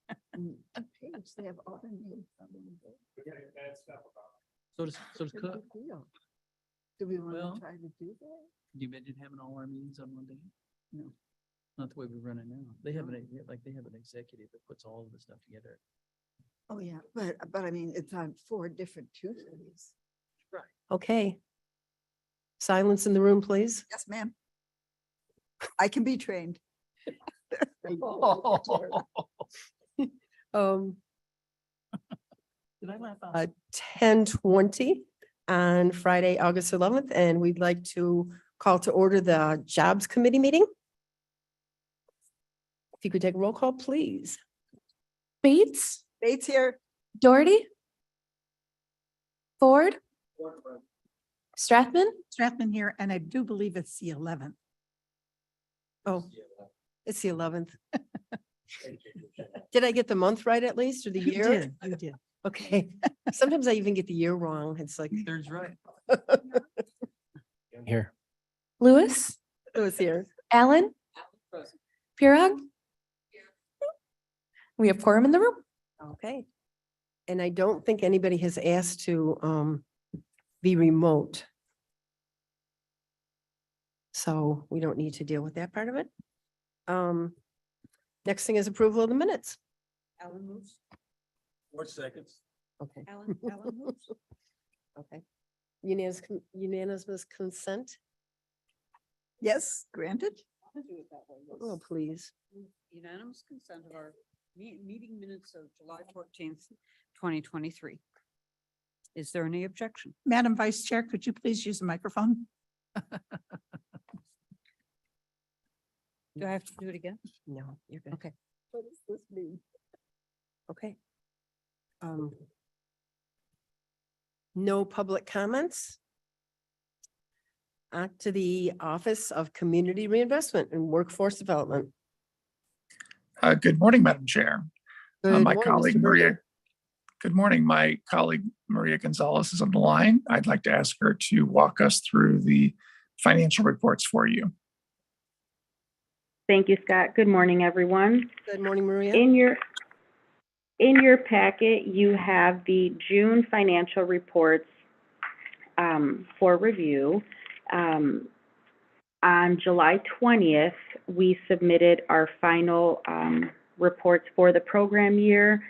A page, they have all the names on it. So does Good Cook. deal. Do we want Well- to try to do that? Do you imagine having all our meetings on one day? No. Not the way we run it now. They have they have an executive that puts all of the stuff together. Oh, yeah, but I mean, it's on 4 different Tuesdays. Okay. Silence in the room, please. Yes, ma'am. I can be trained. Did I laugh out? 10:20 on Friday, August 11th, and we'd like to call to order the Jobs Committee meeting. If you could take a roll call, please. Bates, Bates here. Doherty, Ford, Strathman, Strathman here, and I do believe it's the 11th. Oh, it's the 11th. Did I get the month right at least, or the You year? did, you did. Okay. Sometimes I even get the year wrong. It's like, Third's right. Here. Lewis, it was here. Allen, Purog. We have quorum in the room. Okay. And I don't think anybody has asked to be remote. So we don't need to deal with that part of it. Next thing is approval of the minutes. Alan moves. 4 seconds. Okay, Alan moves. okay. Unanimous consent? Yes, granted. Oh, please. Unanimous consent of our meeting minutes of July 14th, 2023. Is there any objection? Madam Vice Chair, could you please use the microphone? Do I have to do it again? No, you're good. Okay. What does this mean? Okay. No public comments. On to the Office of Community Reinvestment and Workforce Development. Good morning, Madam Chair. Good My morning, colleague Mr. Berger. Maria. Good morning. My colleague Maria Gonzalez is on the line. I'd like to ask her to walk us through the financial reports for you. Thank you, Scott. Good morning, everyone. Good morning, Maria. In your packet, you have the June financial reports for review. On July 20th, we submitted our final reports for the program year.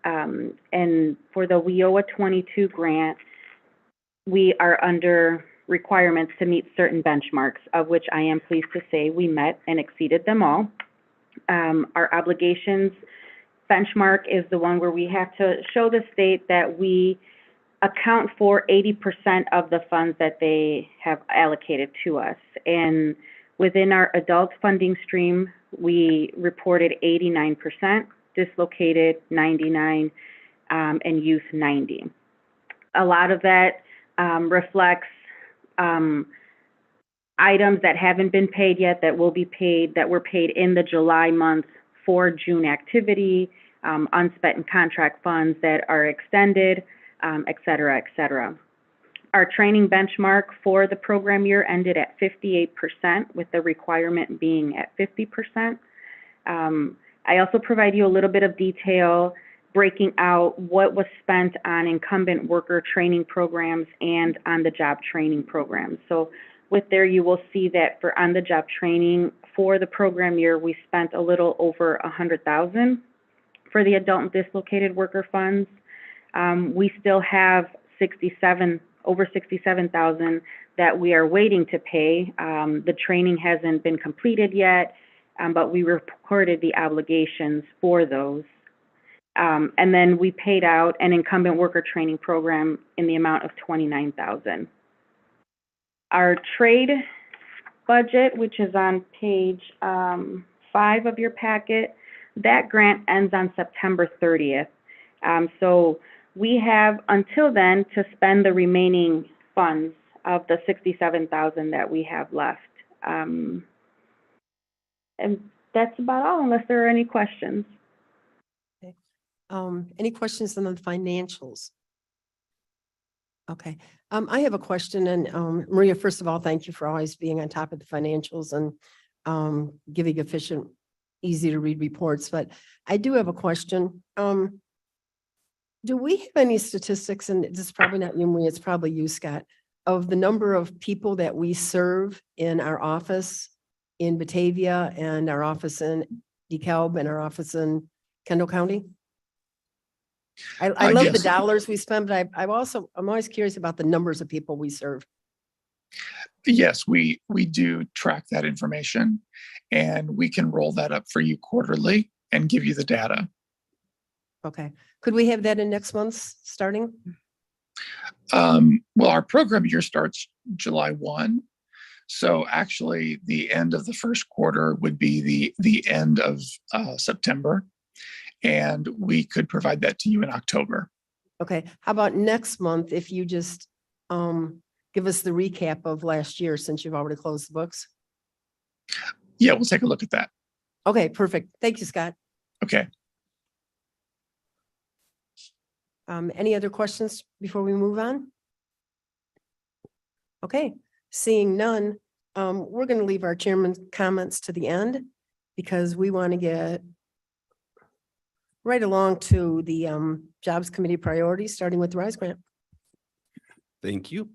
And for the WIOA 22 grant, we are under requirements to meet certain benchmarks, of which I am pleased to say we met and exceeded them all. Our obligations benchmark is the one where we have to show the state that we account for 80% of the funds that they have allocated to us. And within our adult funding stream, we reported 89%, dislocated 99, and youth 90. A lot of that reflects items that haven't been paid yet that will be paid, that were paid in the July month for June activity, unspent contract funds that are extended, et cetera, et cetera. Our training benchmark for the program year ended at 58%, with the requirement being at 50%. I also provide you a little bit of detail breaking out what was spent on incumbent worker training programs and on the job training programs. So with there, you will see that for on the job training for the program year, we spent a little over $100,000 for the adult and dislocated worker funds. We still have over $67,000 that we are waiting to pay. The training hasn't been completed yet, but we reported the obligations for those. And then we paid out an incumbent worker training program in the amount of $29,000. Our trade budget, which is on page 5 of your packet, that grant ends on September 30th. So we have until then to spend the remaining funds of the $67,000 that we have left. And that's about all, unless there are any questions. Any questions on the financials? Okay, I have a question, and Maria, first of all, thank you for always being on top of the financials and giving efficient easy to read reports, but I do have a question. Do we have any statistics, and this is probably not you, Maria, it's probably you, Scott, of the number of people that we serve in our office in Batavia and our office in DeKalb and our office in Kendall County? I love the Yes. dollars we spend, but I'm always curious about the numbers of people we serve. Yes, we do track that information, and we can roll that up for you quarterly and give you the data. Okay. Could we have that in next month's starting? Well, our program year starts July 1. So actually, the end of the first quarter would be the end of September. And we could provide that to you in October. Okay. How about next month if you just give us the recap of last year since you've already closed the books? Yeah, we'll take a look at that. Okay, perfect. Thank you, Scott. Okay. Any other questions before we move on? Okay, seeing none, we're going to leave our chairman's comments to the end because we want to get right along to the Jobs Committee priorities, starting with the RISE grant. Thank you.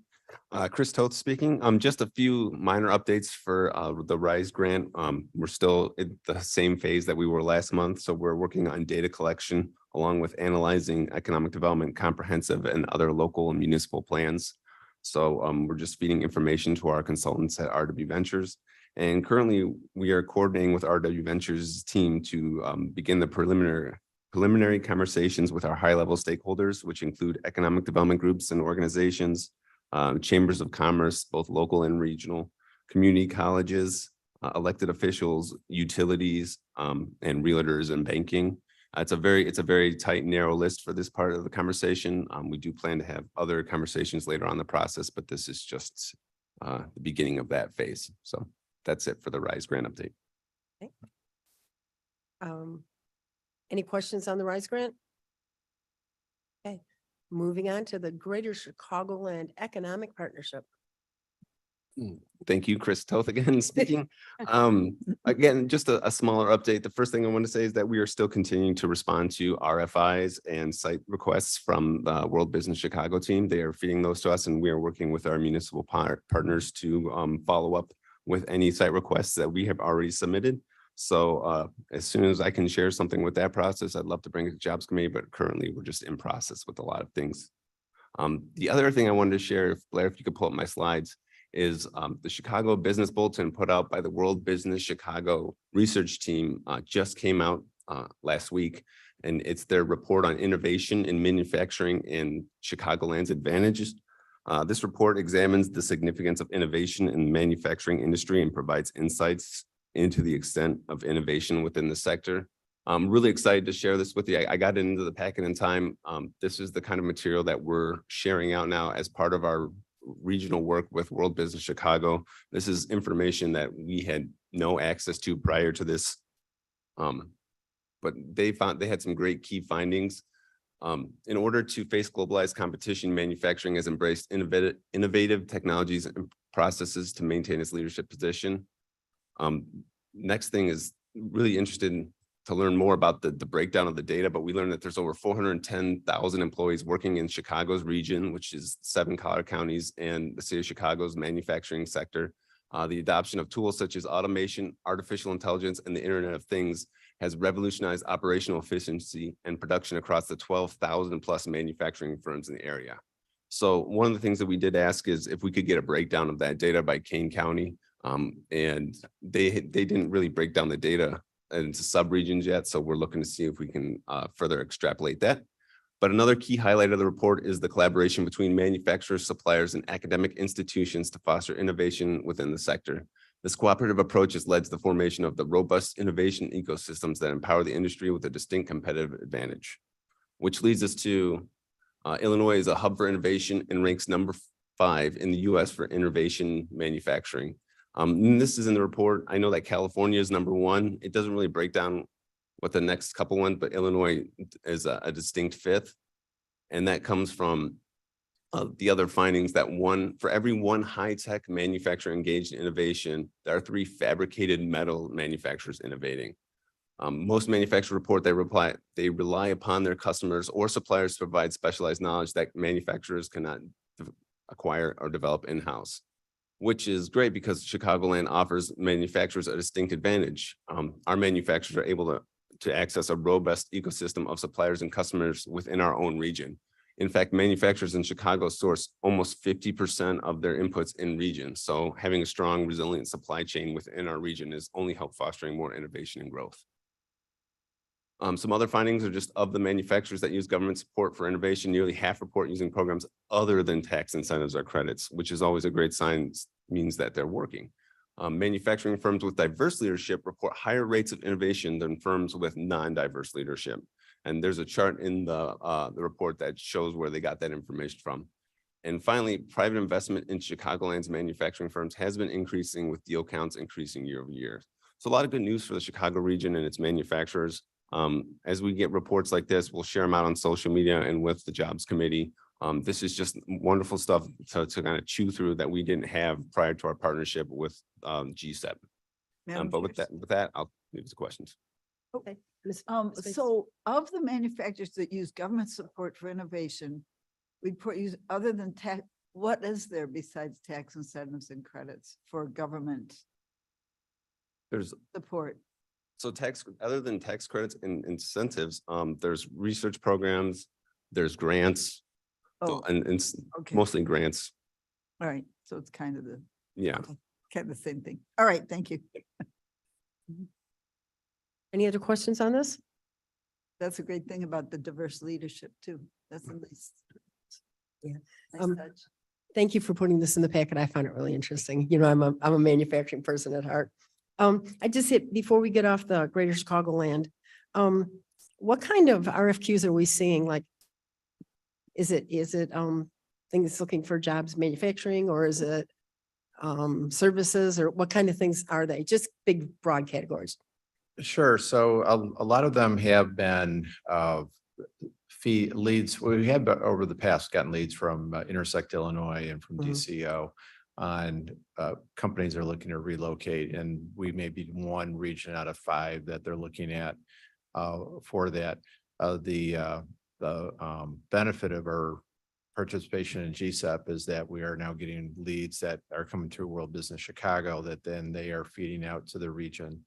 Chris Toth speaking. Just a few minor updates for the RISE grant. We're still in the same phase that we were last month. So we're working on data collection along with analyzing economic development, comprehensive and other local and municipal plans. So we're just feeding information to our consultants at RW Ventures. And currently we are coordinating with RW Ventures team to begin the preliminary conversations with our high-level stakeholders, which include economic development groups and organizations, chambers of commerce, both local and regional, community colleges, elected officials, utilities, and realtors and banking. It's a very tight, narrow list for this part of the conversation. We do plan to have other conversations later on in the process, but this is just the beginning of that phase. So that's it for the RISE grant update. Okay. Any questions on the RISE grant? Okay, moving on to the Greater Chicagoland Economic Partnership. Thank you, Chris Toth again speaking. Again, just a smaller update. The first thing I want to say is that we are still continuing to respond to RFIs and site requests from the World Business Chicago team. They are feeding those to us, and we are working with our municipal partners to follow up with any site requests that we have already submitted. So as soon as I can share something with that process, I'd love to bring it to Jobs Committee, but currently we're just in process with a lot of things. The other thing I wanted to share, Blair, if you could pull up my slides, is the Chicago Business Bulletin put out by the World Business Chicago research team just came out last week. And it's their report on innovation in manufacturing and Chicagoland's advantages. This report examines the significance of innovation in the manufacturing industry and provides insights into the extent of innovation within the sector. I'm really excited to share this with you. I got it into the packet in time. This is the kind of material that we're sharing out now as part of our regional work with World Business Chicago. This is information that we had no access to prior to this. But they had some great key findings. In order to face globalized competition, manufacturing has embraced innovative technologies and processes to maintain its leadership position. Next thing is really interested to learn more about the breakdown of the data, but we learned that there's over 410,000 employees working in Chicago's region, which is 7 Collier counties and the city of Chicago's manufacturing sector. The adoption of tools such as automation, artificial intelligence, and the Internet of Things has revolutionized operational efficiency and production across the 12,000 plus manufacturing firms in the area. So one of the things that we did ask is if we could get a breakdown of that data by Kane County. And they didn't really break down the data into subregions yet. So we're looking to see if we can further extrapolate that. But another key highlight of the report is the collaboration between manufacturers, suppliers, and academic institutions to foster innovation within the sector. This cooperative approach has led to the formation of the robust innovation ecosystems that empower the industry with a distinct competitive advantage, which leads us to Illinois is a hub for innovation and ranks number 5 in the US for innovation manufacturing. And this is in the report. I know that California is number 1. It doesn't really break down what the next couple ones, but Illinois is a distinct 5th. And that comes from the other findings that for every 1 high-tech manufacturer engaged in innovation, there are 3 fabricated metal manufacturers innovating. Most manufacturers report they rely upon their customers or suppliers to provide specialized knowledge that manufacturers cannot acquire or develop in-house, which is great because Chicagoland offers manufacturers a distinct advantage. Our manufacturers are able to access a robust ecosystem of suppliers and customers within our own region. In fact, manufacturers in Chicago source almost 50% of their inputs in region. So having a strong, resilient supply chain within our region is only help fostering more innovation and growth. Some other findings are just of the manufacturers that use government support for innovation, nearly half report using programs other than tax incentives or credits, which is always a great sign, means that they're working. Manufacturing firms with diverse leadership report higher rates of innovation than firms with non-diverse leadership. And there's a chart in the report that shows where they got that information from. And finally, private investment in Chicagoland's manufacturing firms has been increasing, with deal counts increasing year over year. So a lot of good news for the Chicago region and its manufacturers. As we get reports like this, we'll share them out on social media and with the Jobs Committee. This is just wonderful stuff to kind of chew through that we didn't have prior to our partnership with GSEP. But with that, I'll leave it to questions. Okay. Ms. Bates? So of the manufacturers that use government support for innovation, use other than tax, what is there besides tax incentives and credits for government There's support? So other than tax credits and incentives, there's research programs, there's grants, Oh, and okay. mostly grants. All right. So it's kind of the same thing. All right. Thank you. Any other questions on this? That's a great thing about the diverse leadership too. That's a nice. Yeah. nice Um, touch. Thank you for putting this in the packet. I found it really interesting. You know, I'm a manufacturing person at heart. I just hit, before we get off the Greater Chicagoland, what kind of RFQs are we seeing? Like, is it things looking for jobs, manufacturing, or is it services, or what kind of things are they? Just big, broad categories. Sure. So a lot of them have been fee leads. We have over the past gotten leads from Intersect Illinois and from Mhm. DCO on companies are looking to relocate, and we may be one region out of 5 that they're looking at for that. The benefit of our participation in GSEP is that we are now getting leads that are coming through World Business Chicago that then they are feeding out to the region.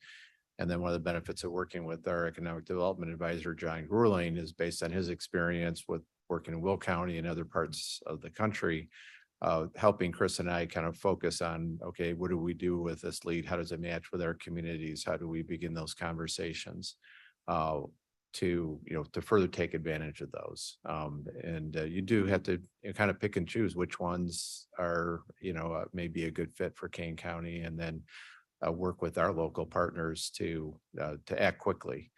And then one of the benefits of working with our economic development advisor, John Grueling, is based on his experience with working in Will County and other parts of the country, helping Chris and I kind of focus on, okay, what do we do with this lead? How does it match with our communities? How do we begin those conversations to further take advantage of those? And you do have to kind of pick and choose which ones are, maybe a good fit for Kane County, and then work with our local partners to act quickly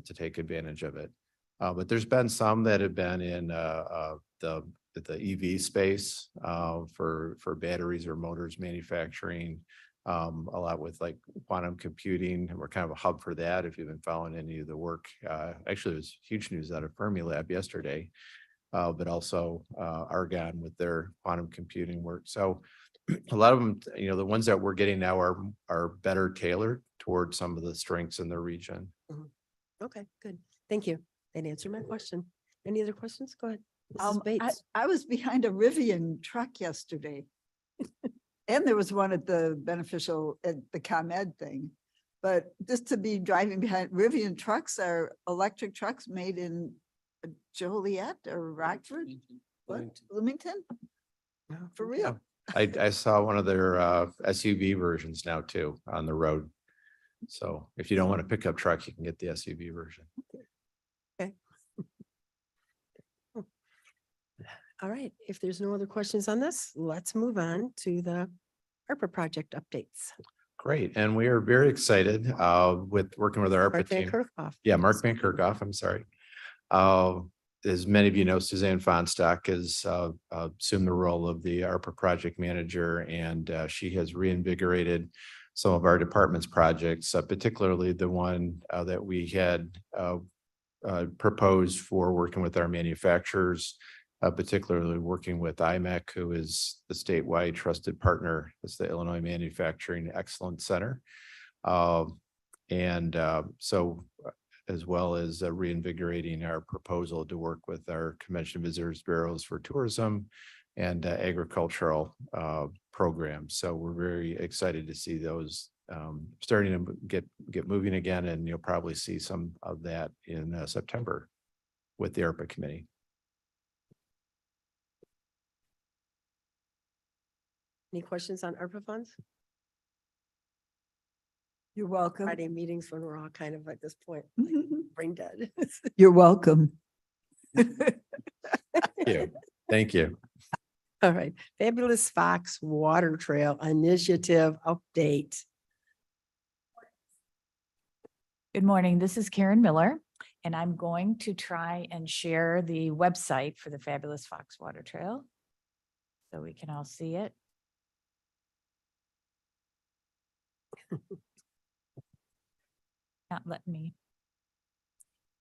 to take advantage of it. But there's been some that have been in the EV space for batteries or motors manufacturing, a lot with like quantum computing, and we're kind of a hub for that. If you've been following any of the work, actually, there's huge news out of Fermilab yesterday, but also Argonne with their quantum computing work. So a lot of them, the ones that we're getting now are better tailored towards some of the strengths in the region. Okay, good. Thank you. That answered my question. Any other questions? Go ahead. Mrs. Bates. I was behind a Rivian truck yesterday. And there was one at the ComEd thing. But just to be driving behind, Rivian trucks are electric trucks made in Joliet or Rockford? What? Bloomington? For real? I saw one of their SUV versions now too on the road. So if you don't want a pickup truck, you can get the SUV version. All right. If there's no other questions on this, let's move on to the ARPA project updates. Great. And we are very excited with working with our ARPA Mark Van team. Kerkhoff. Yeah, Mark Van Kerkhoff, I'm sorry. As many of you know, Suzanne Fonstock has assumed the role of the ARPA project manager, and she has reinvigorated some of our department's projects, particularly the one that we had proposed for working with our manufacturers, particularly working with IMEC, who is the statewide trusted partner. It's the Illinois Manufacturing Excellence Center. So as well as reinvigorating our proposal to work with our Convention Visitors Bureaus for tourism and agricultural programs. So we're very excited to see those starting to get moving again, and you'll probably see some of that in September with the ARPA committee. Any questions on ARPA funds? You're welcome. Friday meetings when we're all kind of at this point, brain dead. You're welcome. Thank you. Thank you. All right, Fabulous Fox Water Trail Initiative update. Good morning. This is Karen Miller, and I'm going to try and share the website for the Fabulous Fox Water Trail so we can all see it. Not letting me.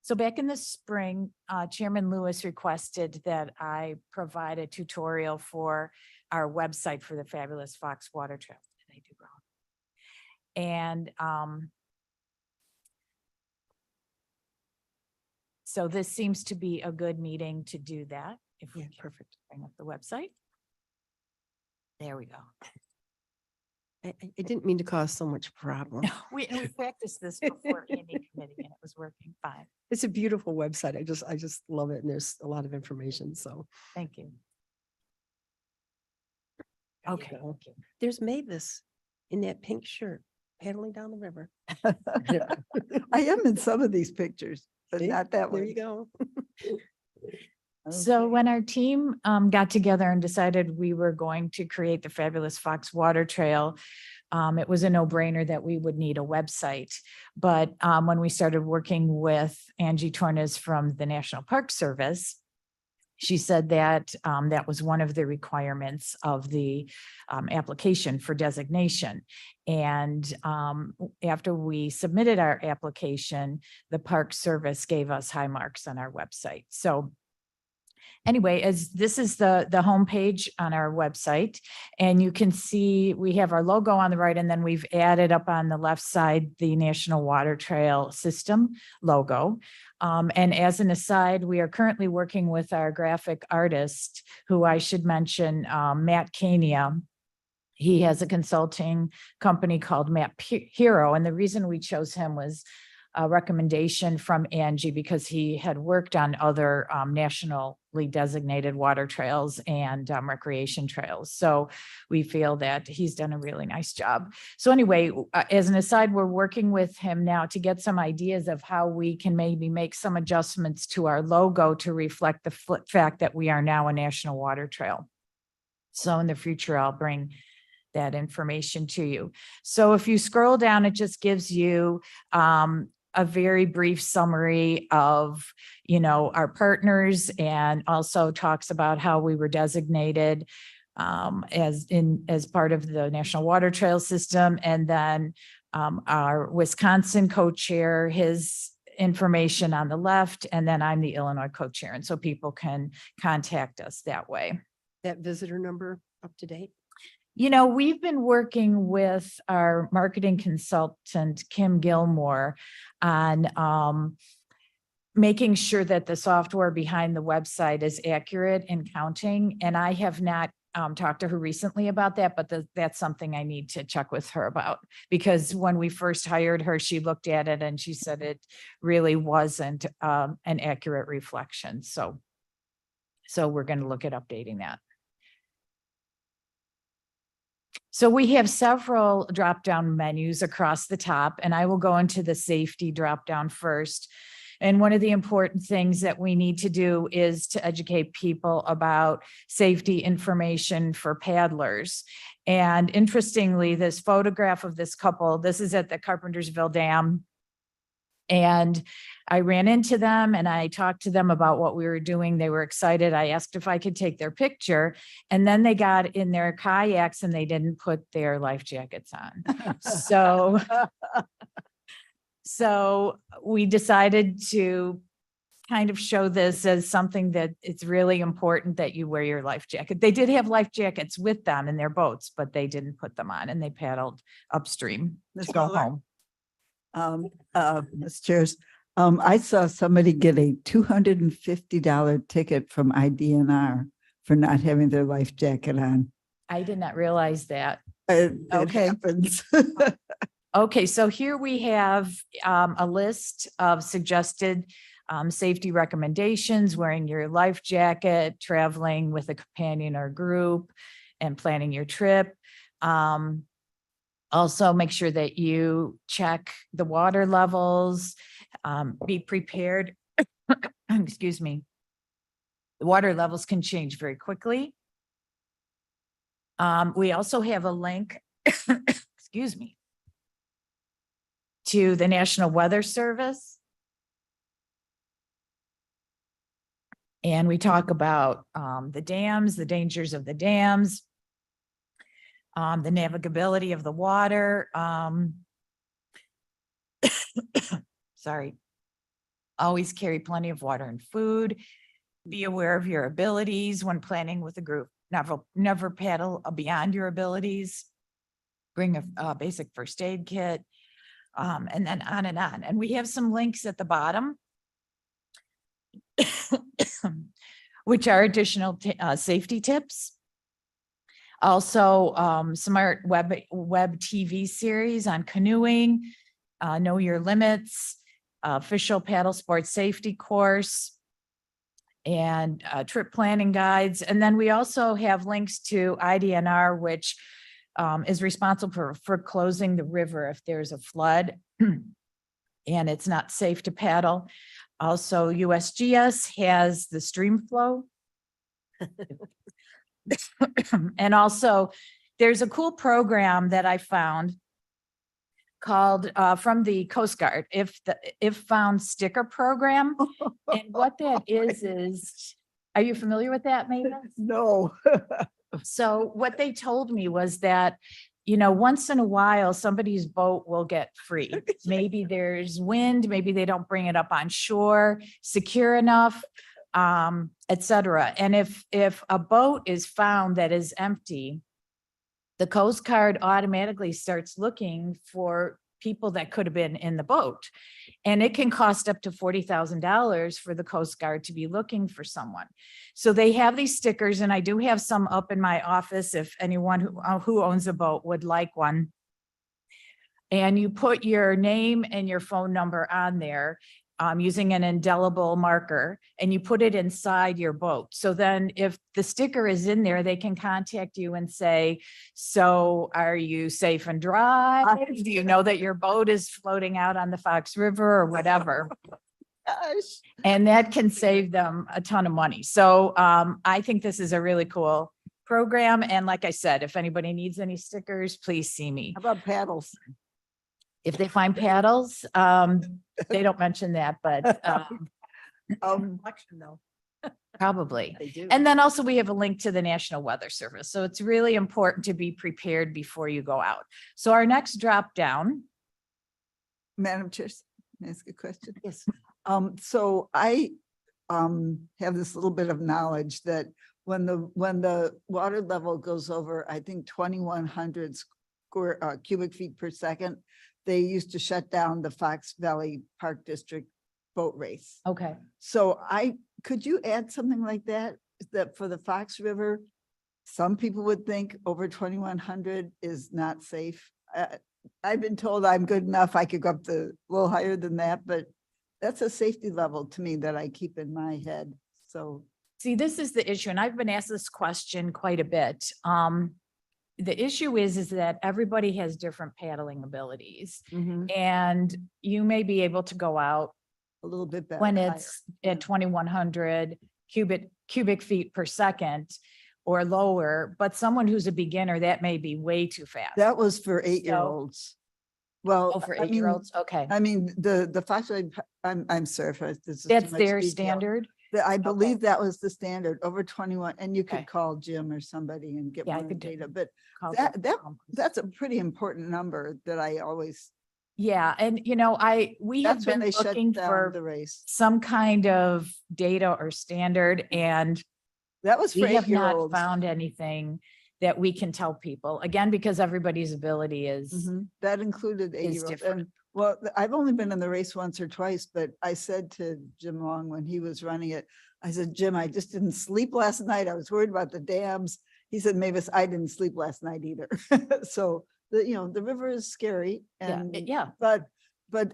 So back in the spring, Chairman Lewis requested that I provide a tutorial for our website for the Fabulous Fox Water Trail. What did I do wrong? And so this seems to be a good meeting to do that. If we Yeah, can perfect. bring up the website. There we go. I didn't mean to cause so much problem. We practiced this before Andy committee and it was working fine. It's a beautiful website. I just love it. And there's a lot of information. So. Thank you. there you Okay. go. There's Mavis in that pink shirt paddling down the river. I am in some of these pictures, but See? not that There one. you go. So Okay. when our team got together and decided we were going to create the Fabulous Fox Water Trail, it was a no-brainer that we would need a website. But when we started working with Angie Tornes from the National Park Service, she said that that was one of the requirements of the application for designation. And after we submitted our application, the Park Service gave us high marks on our website. So anyway, as this is the homepage on our website, and you can see we have our logo on the right, and then we've added up on the left side the National Water Trail System logo. And as an aside, we are currently working with our graphic artist, who I should mention, Matt Kania. He has a consulting company called Map Hero, and the reason we chose him was a recommendation from Angie because he had worked on other nationally designated water trails and recreation trails. So we feel that he's done a really nice job. So anyway, as an aside, we're working with him now to get some ideas of how we can maybe make some adjustments to our logo to reflect the fact that we are now a national water trail. So in the future, I'll bring that information to you. So if you scroll down, it just gives you a very brief summary of, our partners, and also talks about how we were designated as part of the National Water Trail System. And then our Wisconsin co-chair, his information on the left, and then I'm the Illinois co-chair. And so people can contact us that way. That visitor number up to date? We've been working with our marketing consultant, Kim Gilmore, on making sure that the software behind the website is accurate in counting. And I have not talked to her recently about that, but that's something I need to check with her about. Because when we first hired her, she looked at it and she said it really wasn't an accurate reflection. So we're going to look at updating that. So we have several drop-down menus across the top, and I will go into the safety drop-down first. And one of the important things that we need to do is to educate people about safety information for paddlers. And interestingly, this photograph of this couple, this is at the Carpentersville Dam. And I ran into them and I talked to them about what we were doing. They were excited. I asked if I could take their picture, and then they got in their kayaks and they didn't put their life jackets on. So we decided to kind of show this as something that it's really important that you wear your life jacket. They did have life jackets with them in their boats, but they didn't put them on, and they paddled upstream Ms. to go Miller? home. Ms. Chairs, I saw somebody get a $250 ticket from IDNR for not having their life jacket on. I did not realize that. It Okay. happens. Okay, so here we have a list of suggested safety recommendations: wearing your life jacket, traveling with a companion or group, and planning your trip. Also, make sure that you check the water levels, be prepared. Excuse me. The water levels can change very quickly. We also have a link, excuse me, to the National Weather Service. And we talk about the dams, the dangers of the dams, the navigability of the water. Sorry. Always carry plenty of water and food. Be aware of your abilities when planning with a group. Never paddle beyond your abilities. Bring a basic first aid kit. And then on and on. And we have some links at the bottom, which are additional safety tips. Also, smart web TV series on canoeing, know your limits, official paddle sports safety course, and trip planning guides. And then we also have links to IDNR, which is responsible for closing the river if there's a flood and it's not safe to paddle. Also, USGS has the stream flow. And also, there's a cool program that I found called from the Coast Guard, If Found Sticker Program. And what that is, are you familiar with that, Mavis? No. So what they told me was that, you know, once in a while, somebody's boat will get free. Maybe there's wind, maybe they don't bring it up on shore, secure enough, et cetera. And if a boat is found that is empty, the Coast Guard automatically starts looking for people that could have been in the boat. And it can cost up to $40,000 for the Coast Guard to be looking for someone. So they have these stickers, and I do have some up in my office if anyone who owns a boat would like one. And you put your name and your phone number on there using an indelible marker, and you put it inside your boat. So then if the sticker is in there, they can contact you and say, so are you safe and dry? Do you know that your boat is floating out on the Fox River or whatever? Gosh. And that can save them a ton of money. So I think this is a really cool program. And like I said, if anybody needs any stickers, please see me. How about paddles? If they find paddles, they don't mention that, but Election though. probably. They do. And then also we have a link to the National Weather Service. So it's really important to be prepared before you go out. So our next drop down. Madam Chair, may I ask a question? Yes. So I have this little bit of knowledge that when the water level goes over, I think 2,100 cubic feet per second, they used to shut down the Fox Valley Park District boat race. Okay. So could you add something like that, that for the Fox River, some people would think over 2,100 is not safe. I've been told I'm good enough. I could go up a little higher than that, but that's a safety level to me that I keep in my head. So. See, this is the issue, and I've been asked this question quite a bit. The issue is that everybody has different paddling abilities, and you may be able to go out A little bit better. when higher. it's at 2,100 cubic feet per second or lower, but someone who's a beginner, that may be way too fast. That was for 8-year-olds. Well, Oh, for I mean, 8-year-olds, okay. I mean, the Fox Valley, I'm sorry if this is too That's much their detail. standard. I believe that was the standard, over 21, and you Okay. could call Jim or somebody and get Yeah, I more could do- data, but Call that- them. that- that's a pretty important number that I always, Yeah, and you know, we have that's when been they shut looking down for the race. some kind of data or standard, and That was for we have not 8-year-olds. found anything that we can tell people, again, because everybody's ability is, That included 8-year-olds. different. And Well, I've only been in the race once or twice, but I said to Jim Long when he was running it, I said, Jim, I just didn't sleep last night. I was worried about the dams. He said, Mavis, I didn't sleep last night either. So the river is scary and, Yeah. but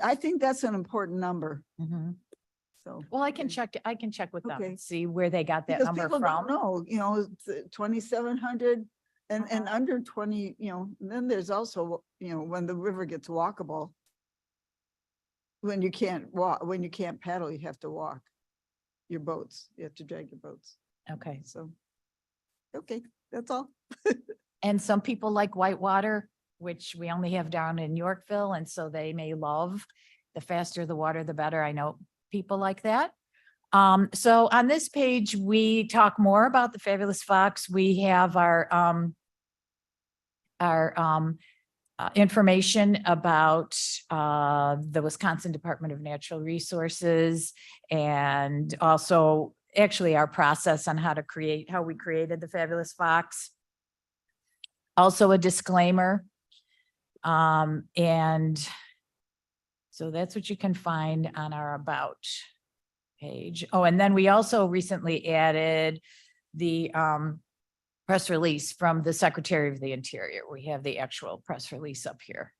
I think that's an important number. Mhm. So. Well, I can check with them, Okay. and see where they got that Because number people don't from. know, 2,700 and under 20, and then there's also, when the river gets walkable. When you can't walk, when you can't paddle, you have to walk your boats. You have to drag your boats. Okay. So, okay, that's all. And some people like whitewater, which we only have down in Yorkville, and so they may love the faster the water, the better. I know people like that. So on this page, we talk more about the Fabulous Fox. We have our information about the Wisconsin Department of Natural Resources, and also actually our process on how we created the Fabulous Fox. Also a disclaimer. And so that's what you can find on our About page. Oh, and then we also recently added the press release from the Secretary of the Interior. We have the actual press release up here.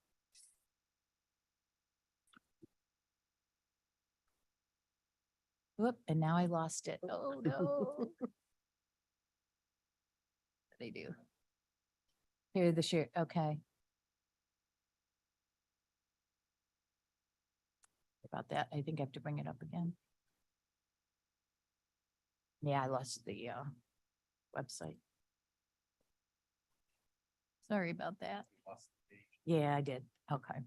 Whoop, and now I lost it. Oh, no. What did I do? Here, the share, okay. About that, I think I have to bring it up again. Yeah, I lost the website. Sorry about that. Yeah, I did. Okay.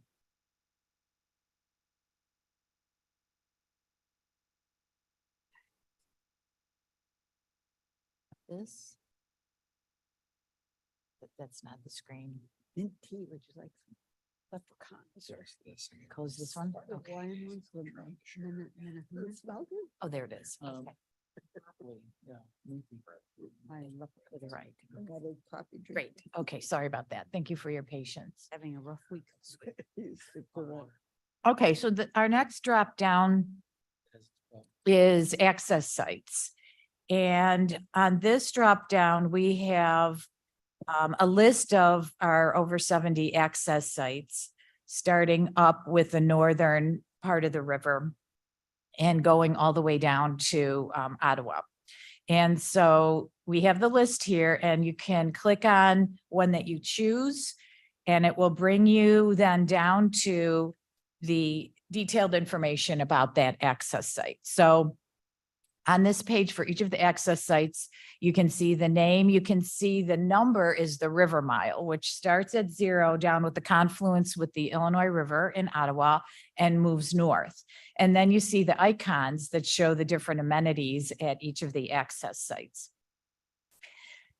This. But that's not the screen. Mint tea, would you like some leprechauns? Close this one. The Okay. Hawaiian ones with the minute. Oh, there it is. Um, Okay. Yeah. I love To the right. I got a coffee drink. Great. Okay, sorry about that. Thank you for your patience. having a rough week. Okay, so our next drop down is access sites. And on this drop down, we have a list of our over 70 access sites, starting up with the northern part of the river and going all the way down to Ottawa. And so we have the list here, and you can click on one that you choose, and it will bring you then down to the detailed information about that access site. So on this page for each of the access sites, you can see the name, you can see the number is the river mile, which starts at 0 down with the confluence with the Illinois River in Ottawa and moves north. And then you see the icons that show the different amenities at each of the access sites.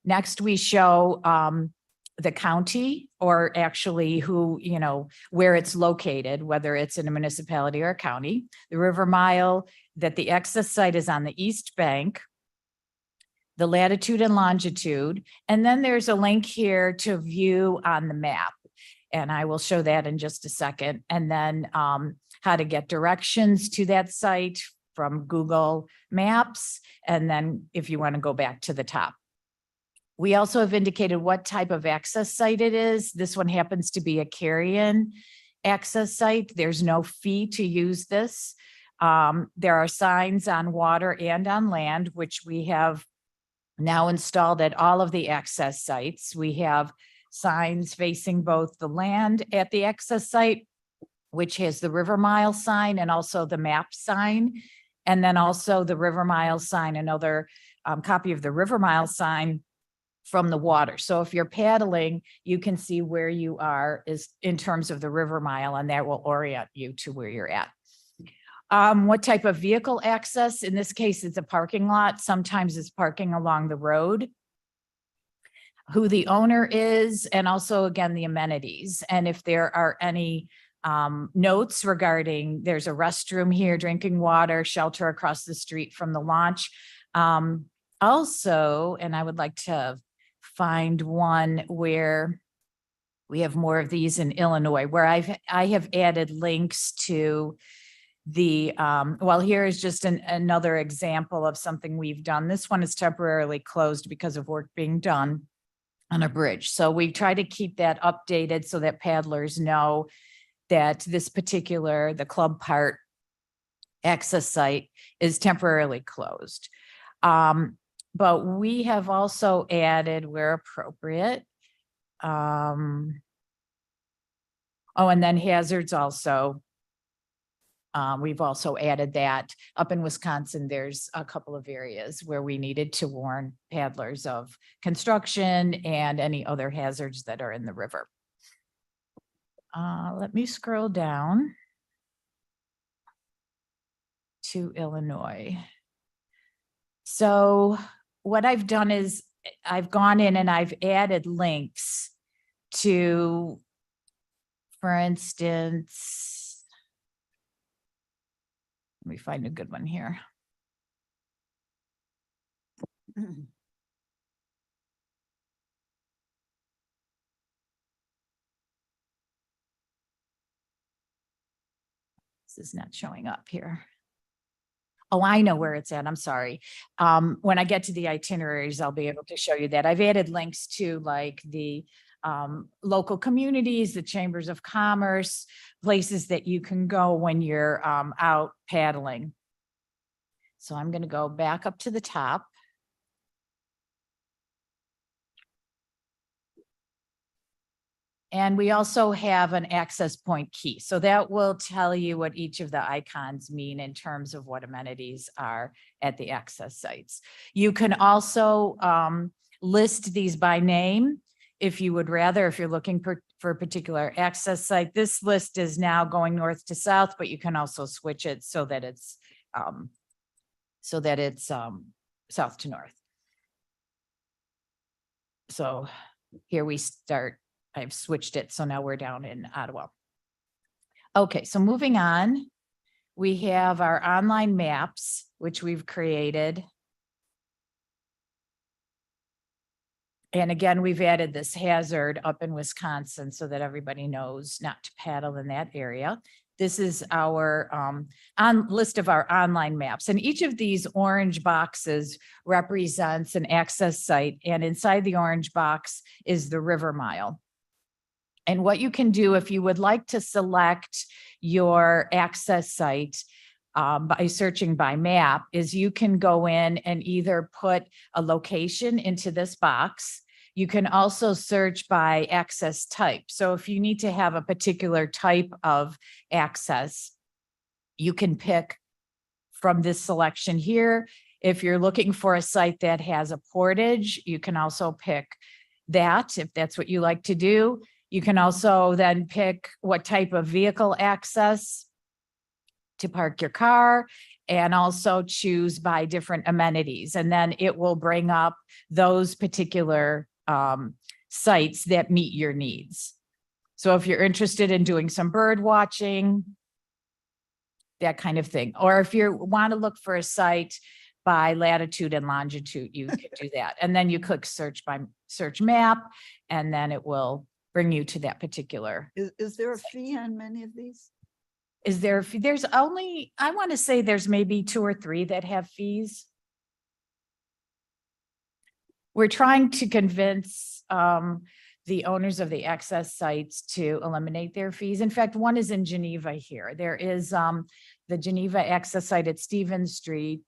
Next, we show the county, or actually who, where it's located, whether it's in a municipality or a county. The river mile, that the access site is on the east bank, the latitude and longitude, and then there's a link here to view on the map. And I will show that in just a second. And then how to get directions to that site from Google Maps. And then if you want to go back to the top. We also have indicated what type of access site it is. This one happens to be a carry-in access site. There's no fee to use this. There are signs on water and on land, which we have now installed at all of the access sites. We have signs facing both the land at the access site, which has the river mile sign and also the map sign. And then also the river mile sign, another copy of the river mile sign from the water. So if you're paddling, you can see where you are is in terms of the river mile, and that will orient you to where you're at. What type of vehicle access? In this case, it's a parking lot. Sometimes it's parking along the road. Who the owner is, and also again, the amenities. And if there are any notes regarding, there's a restroom here, drinking water, shelter across the street from the launch. Also, and I would like to find one where We have more of these in Illinois where I have added links to the, well, here is just another example of something we've done. This one is temporarily closed because of work being done on a bridge. So we try to keep that updated so that paddlers know that this particular, the Club Part access site is temporarily closed. But we have also added where appropriate. Oh, and then hazards also. We've also added that up in Wisconsin. There's a couple of areas where we needed to warn paddlers of construction and any other hazards that are in the river. Let me scroll down to Illinois. So what I've done is I've gone in and I've added links to, for instance, let me find a good one here. This is not showing up here. Oh, I know where it's at. I'm sorry. When I get to the itineraries, I'll be able to show you that. I've added links to like the local communities, the chambers of commerce, places that you can go when you're out paddling. So I'm going to go back up to the top. And we also have an access point key. So that will tell you what each of the icons mean in terms of what amenities are at the access sites. You can also list these by name if you would rather, if you're looking for a particular access site. This list is now going north to south, but you can also switch it so that it's south to north. So here we start. I've switched it. So now we're down in Ottawa. Okay, so moving on, we have our online maps, which we've created. And again, we've added this hazard up in Wisconsin so that everybody knows not to paddle in that area. This is our list of our online maps. And each of these orange boxes represents an access site. And inside the orange box is the river mile. And what you can do if you would like to select your access site by searching by map is you can go in and either put a location into this box. You can also search by access type. So if you need to have a particular type of access, you can pick from this selection here. If you're looking for a site that has a portage, you can also pick that if that's what you like to do. You can also then pick what type of vehicle access to park your car and also choose by different amenities. And then it will bring up those particular sites that meet your needs. So if you're interested in doing some bird watching, that kind of thing. Or if you want to look for a site by latitude and longitude, you can do that. And then you click search by search map, and then it will bring you to that particular. Is there a fee on many of these? Is there a fee? There's only, I want to say there's maybe 2 or 3 that have fees. We're trying to convince the owners of the access sites to eliminate their fees. In fact, one is in Geneva here. There is the Geneva access site at Stevens Street.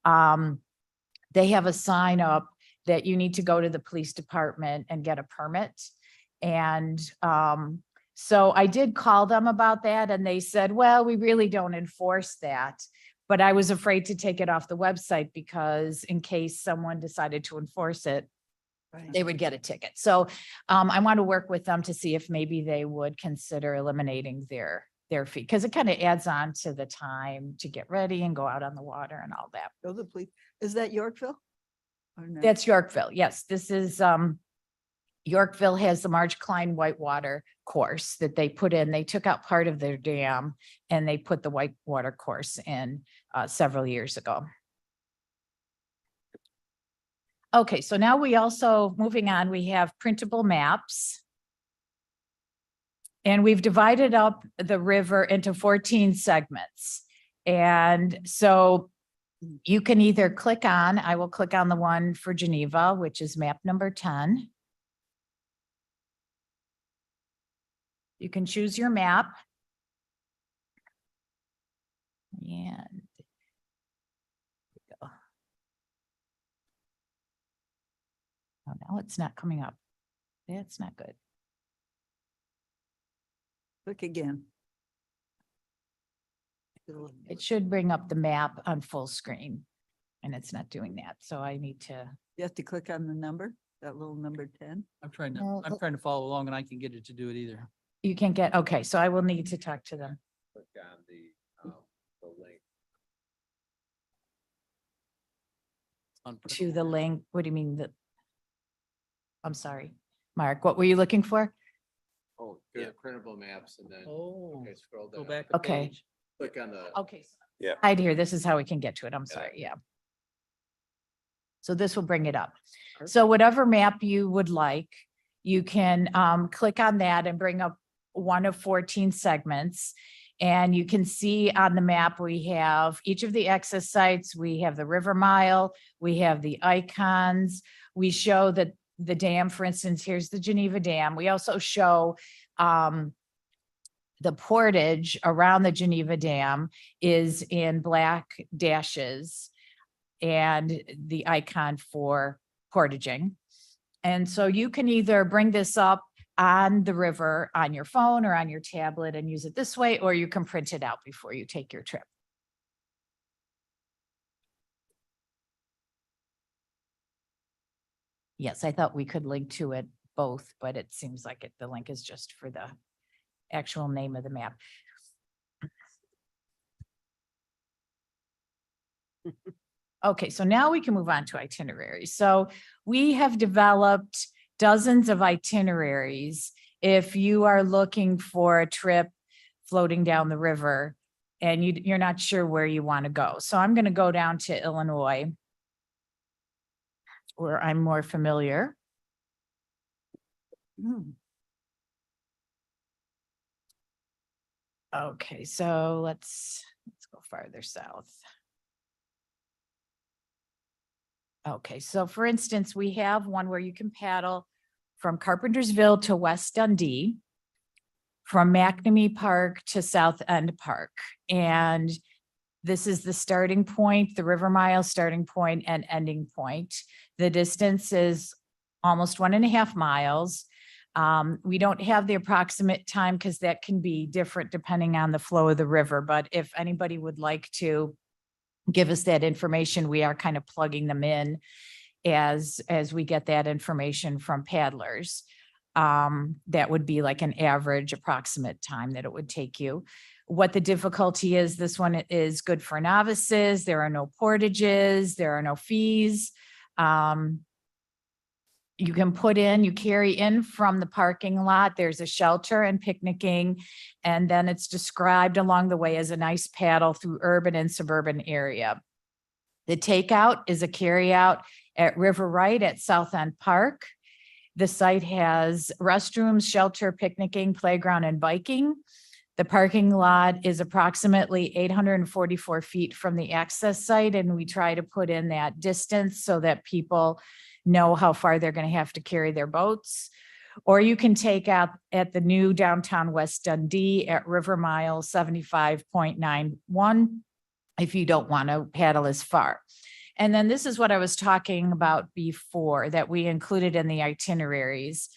They have a sign up that you need to go to the police department and get a permit. And so I did call them about that and they said, well, we really don't enforce that. But I was afraid to take it off the website because in case someone decided to enforce it, they would get a ticket. So I want to work with them to see if maybe they would consider eliminating their fee, because it kind of adds on to the time to get ready and go out on the water and all that. Go the police. Is that Yorkville? Or no? That's Yorkville. Yes, this is Yorkville has the Marge Klein Whitewater course that they put in. They took out part of their dam and they put the Whitewater course in several years ago. Okay, so now we also, moving on, we have printable maps. And we've divided up the river into 14 segments. And so you can either click on, I will click on the one for Geneva, which is map number 10. You can choose your map. And oh, now it's not coming up. That's not good. Click again. It should bring up the map on full screen, and it's not doing that. So I need to, You have to click on the number, that little number 10. I'm trying to, No, I'm trying to follow along and I can get it to do it either. you can't get, okay, so I will need to talk to them. Click on the link. To the link. What do you mean that? I'm sorry, Mark, what were you looking for? Oh, Yeah. printable maps and then, Oh, okay, scroll go down. back. a Okay. page. Click on the. Okay. Yeah. Hide here, this is how we can get to it. I'm sorry, yeah. So this will bring it up. So whatever map you would like, you can click on that and bring up one of 14 segments. And you can see on the map, we have each of the access sites, we have the river mile, we have the icons. We show that the dam, for instance, here's the Geneva Dam. We also show the portage around the Geneva Dam is in black dashes and the icon for portaging. And so you can either bring this up on the river on your phone or on your tablet and use it this way, or you can print it out before you take your trip. Yes, I thought we could link to it both, but it seems like the link is just for the actual name of the map. Okay, so now we can move on to itineraries. So we have developed dozens of itineraries. If you are looking for a trip floating down the river and you're not sure where you want to go. So I'm going to go down to Illinois, where I'm more familiar. Okay, so let's go farther south. Okay, so for instance, we have one where you can paddle from Carpentersville to West Dundee, from McNamee Park to South End Park. And this is the starting point, the river mile starting point and ending point. The distance is almost 1.5 miles. We don't have the approximate time because that can be different depending on the flow of the river. But if anybody would like to give us that information, we are kind of plugging them in as we get that information from paddlers. That would be like an average approximate time that it would take you. What the difficulty is, this one is good for novices. There are no portages, there are no fees. You can you carry in from the parking lot. There's a shelter and picnicking. And then it's described along the way as a nice paddle through urban and suburban area. The takeout is a carryout at River Right at South End Park. The site has restrooms, shelter, picnicking, playground, and biking. The parking lot is approximately 844 feet from the access site, and we try to put in that distance so that people know how far they're going to have to carry their boats. Or you can take out at the new downtown West Dundee at River Mile 75.91 if you don't want to paddle as far. And then this is what I was talking about before that we included in the itineraries.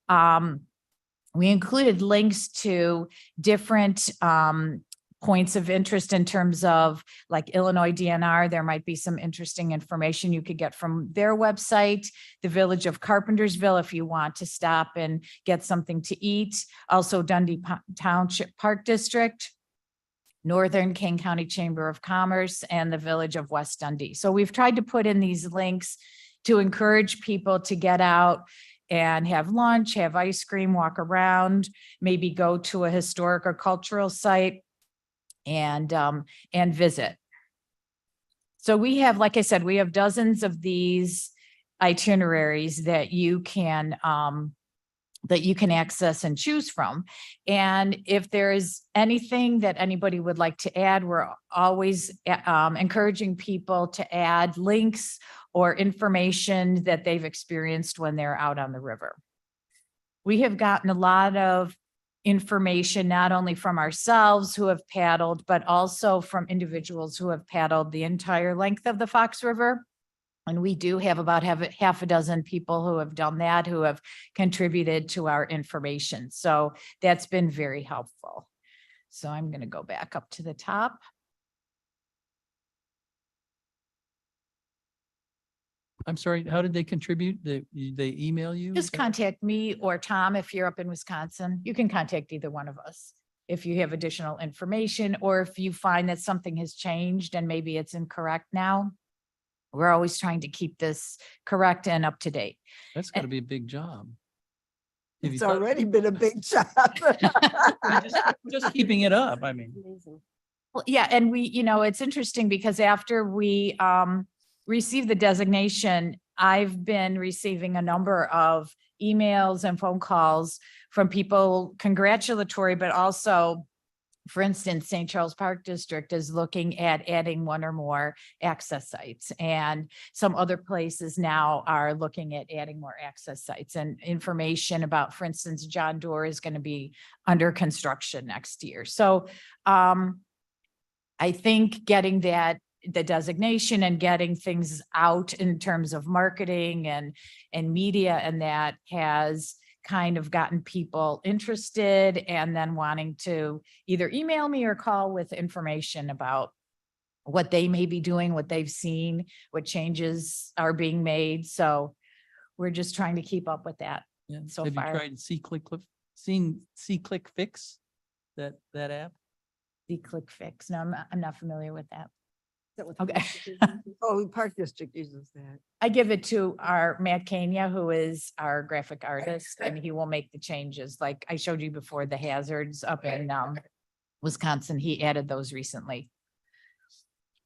We included links to different points of interest in terms of like Illinois DNR. There might be some interesting information you could get from their website, the village of Carpentersville, if you want to stop and get something to eat. Also Dundee Township Park District, Northern King County Chamber of Commerce, and the village of West Dundee. So we've tried to put in these links to encourage people to get out and have lunch, have ice cream, walk around, maybe go to a historic or cultural site and visit. So we have, like I said, we have dozens of these itineraries that you can that you can access and choose from. And if there is anything that anybody would like to add, we're always encouraging people to add links or information that they've experienced when they're out on the river. We have gotten a lot of information, not only from ourselves who have paddled, but also from individuals who have paddled the entire length of the Fox River. And we do have about half a dozen people who have done that, who have contributed to our information. So that's been very helpful. So I'm going to go back up to the top. I'm sorry, how did they contribute? They email you? Just contact me or Tom if you're up in Wisconsin. You can contact either one of us if you have additional information, or if you find that something has changed and maybe it's incorrect now. We're always trying to keep this correct and up to date. That's gotta be a big job. Have you It's thought- already been a big job. Just keeping it up, I mean. Well, yeah, and we, it's interesting because after we received the designation, I've been receiving a number of emails and phone calls from people congratulatory, but also, for instance, St. Charles Park District is looking at adding one or more access sites, and some other places now are looking at adding more access sites, and information about, for instance, John Doerr is going to be under construction next year. So I think getting the designation and getting things out in terms of marketing and media, and that has kind of gotten people interested, and then wanting to either email me or call with information about what they may be doing, what they've seen, what changes are being made. So we're just trying to keep up with that. Yeah. So Have you far. tried Click Fix, that app? The Click Fix. No, I'm not familiar with that. That what Okay. Oh, Park District uses that. I give it to our Matt Kenya, who is our graphic artist, and he will make the changes. Like I showed you before, the hazards up in Wisconsin, he added those recently.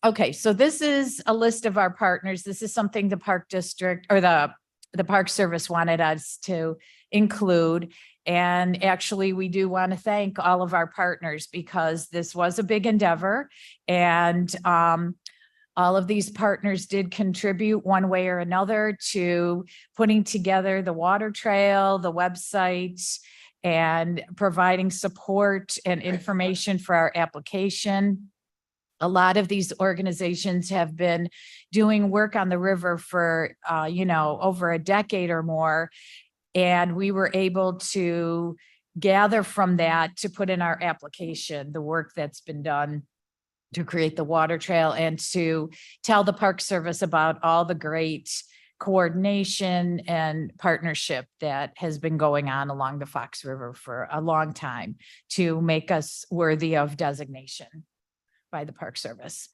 Okay, so this is a list of our partners. This is something the Park District or the Park Service wanted us to include. And actually, we do want to thank all of our partners because this was a big endeavor, and all of these partners did contribute one way or another to putting together the water trail, the website, and providing support and information for our application. A lot of these organizations have been doing work on the river for, over a decade or more. And we were able to gather from that to put in our application, the work that's been done to create the water trail and to tell the Park Service about all the great coordination and partnership that has been going on along the Fox River for a long time to make us worthy of designation by the Park Service.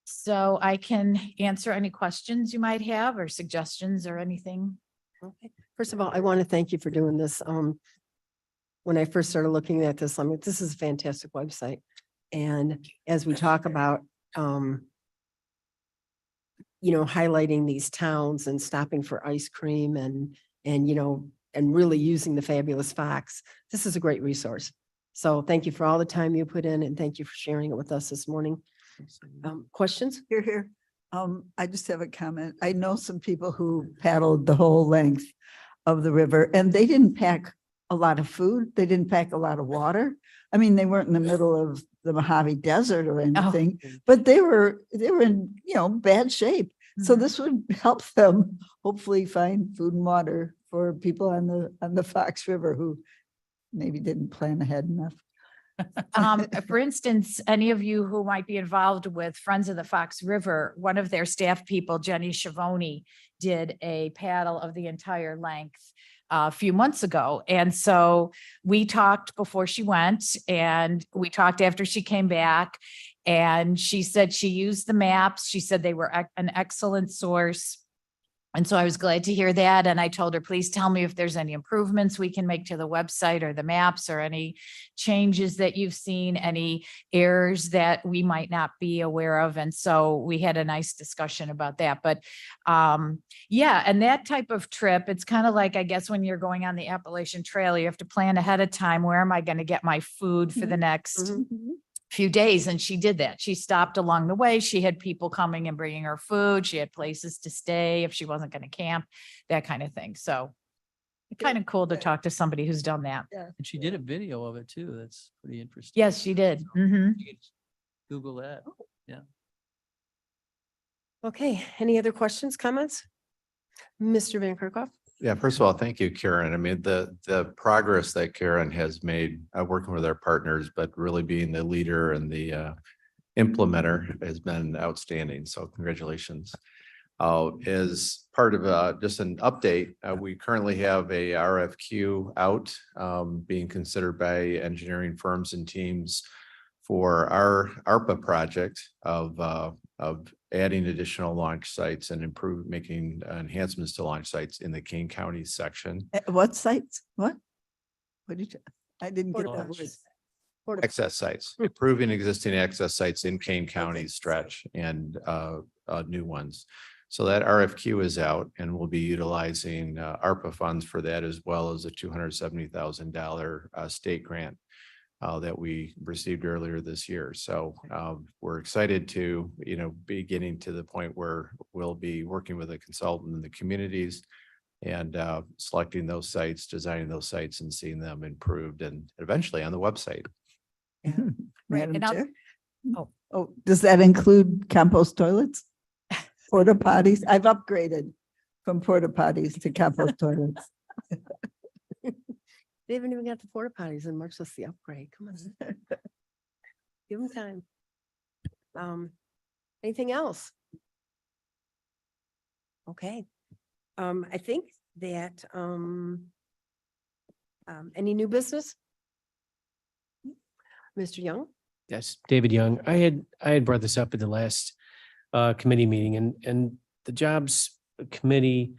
So I can answer any questions you might have or suggestions or anything. Okay. First of all, I want to thank you for doing this. When I first started looking at this, this is a fantastic website. And as we talk about, highlighting these towns and stopping for ice cream and really using the fabulous Fox, this is a great resource. So thank you for all the time you put in, and thank you for sharing it with us this morning. Questions? Here. I just have a comment. I know some people who paddled the whole length of the river, and they didn't pack a lot of food. They didn't pack a lot of water. I mean, they weren't in the middle of the Mojave Desert or anything, but they were in, bad shape. So this would help them hopefully find food and water for people on the Fox River who maybe didn't plan ahead enough. For instance, any of you who might be involved with Friends of the Fox River, one of their staff people, Jenny Schiavone, did a paddle of the entire length a few months ago. And so we talked before she went, and we talked after she came back, and she said she used the maps. She said they were an excellent source. And so I was glad to hear that. And I told her, please tell me if there's any improvements we can make to the website or the maps or any changes that you've seen, any errors that we might not be aware of. And so we had a nice discussion about that. But yeah, and that type of trip, it's kind of like, I guess, when you're going on the Appalachian Trail, you have to plan ahead of time. Where am I going to get my food for the next few days? And she did that. She stopped along the way. She had people coming and bringing her food. She had places to stay if she wasn't going to camp, that kind of thing. So kind of cool to talk to somebody who's done that. And she did a video of it too. That's pretty interesting. Yes, she did. Mhm. You can Google that. Okay, any other questions, comments? Mr. Van Kerkhoff? Yeah, first of all, thank you, Karen. I mean, the progress that Karen has made, working with our partners, but really being the leader and the implementer has been outstanding. So congratulations. As part of just an update, we currently have a RFQ out being considered by engineering firms and teams for our ARPA project of adding additional launch sites and making enhancements to launch sites in the Kane County section. What sites? What? What did you, I didn't get Porta that potties. word. Access sites, improving existing access sites in Kane County stretch and new ones. So that RFQ is out and we'll be utilizing ARPA funds for that, as well as a $270,000 state grant that we received earlier this year. So we're excited to, be getting to the point where we'll be working with a consultant in the communities and selecting those sites, designing those sites and seeing them improved and eventually on the website. Right, Madam and I'll- Chair? oh. Oh, does that include compost toilets? Porta potties? I've upgraded from porta potties to compost toilets. They haven't even got the porta potties and much less the upgrade. Come on. Give them time. Anything else? Okay. I think that, any new business? Mr. Young? Yes, David Young. I had brought this up at the last committee meeting and the jobs committee,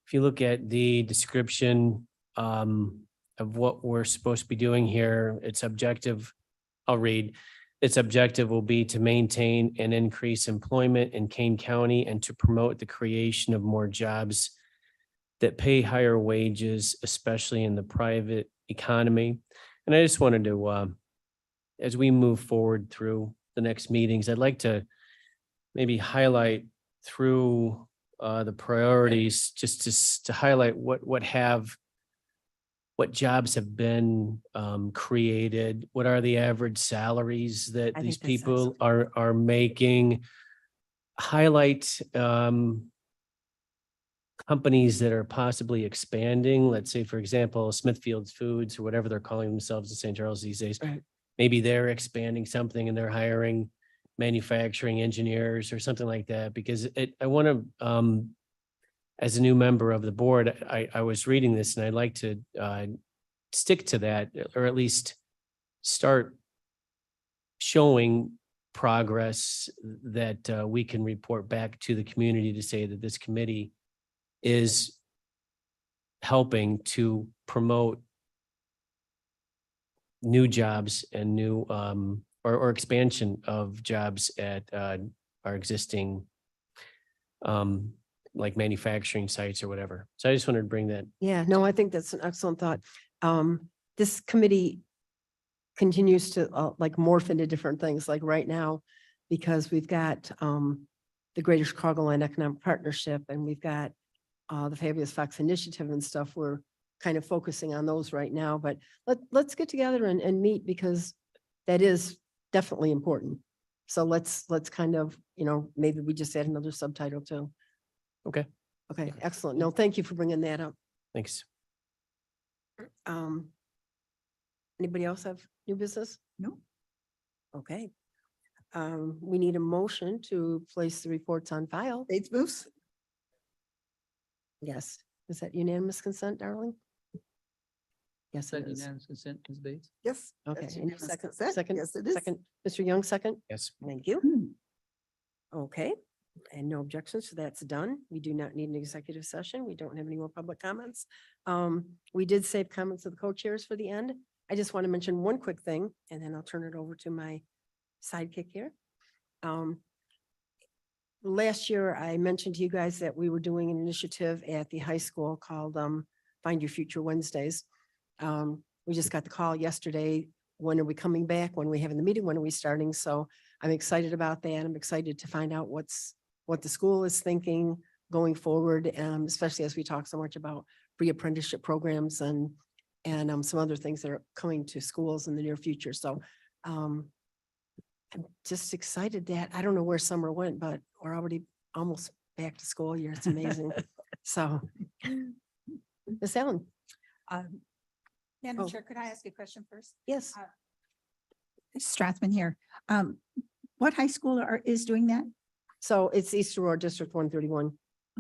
if you look at the description of what we're supposed to be doing here, its objective, I'll read. Its objective will be to maintain and increase employment in Kane County and to promote the creation of more jobs that pay higher wages, especially in the private economy. And I just wanted to, as we move forward through the next meetings, I'd like to maybe highlight through the priorities, just to highlight what jobs have been created, what are the average salaries that I these think that sounds people are making, highlight companies that are possibly expanding, let's say, for example, Smithfield Foods or whatever they're calling themselves in St. Charles these days. Right. Maybe they're expanding something and they're hiring manufacturing engineers or something like that, because I want to, as a new member of the board, I was reading this and I'd like to stick to that, or at least start showing progress that we can report back to the community to say that this committee is helping to promote new jobs and new or expansion of jobs at our existing like manufacturing sites or whatever. So I just wanted to bring that. Yeah, no, I think that's an excellent thought. This committee continues to like morph into different things, like right now, because we've got the Greater Chicagoland Economic Partnership and we've got the Fabulous Fox Initiative and stuff. We're kind of focusing on those right now, but let's get together and meet, because that is definitely important. So let's kind of, maybe we just add another subtitle too. Okay. Okay, excellent. No, thank you for bringing that up. Thanks. Anybody else have new business? No. Okay. We need a motion to place the reports on file. Bates moves? Yes. Is that unanimous consent, darling? Yes, Is that it is. unanimous consent, Ms. Bates? Yes. Okay. that's Any unanimous second, consent. second, Yes, it is. second, Mr. Young, second? Yes. Thank you. Hmm. Okay. And no objections, so that's done. We do not need an executive session. We don't have any more public comments. We did save comments of the co-chairs for the end. I just want to mention one quick thing, and then I'll turn it over to my sidekick here. Last year, I mentioned to you guys that we were doing an initiative at the high school called Find Your Future Wednesdays. We just got the call yesterday. When are we coming back? When are we having the meeting? When are we starting? So I'm excited about that. I'm excited to find out what the school is thinking going forward, especially as we talk so much about pre-apprenticeship programs and some other things that are coming to schools in the near future. So I'm just excited that, I don't know where summer went, but we're already almost back to school year. It's amazing. So, Ms. Allen, Madam Oh. Chair, could I ask a question first? yes, Strathman here. What high school is doing that? so it's East Aurora District 131.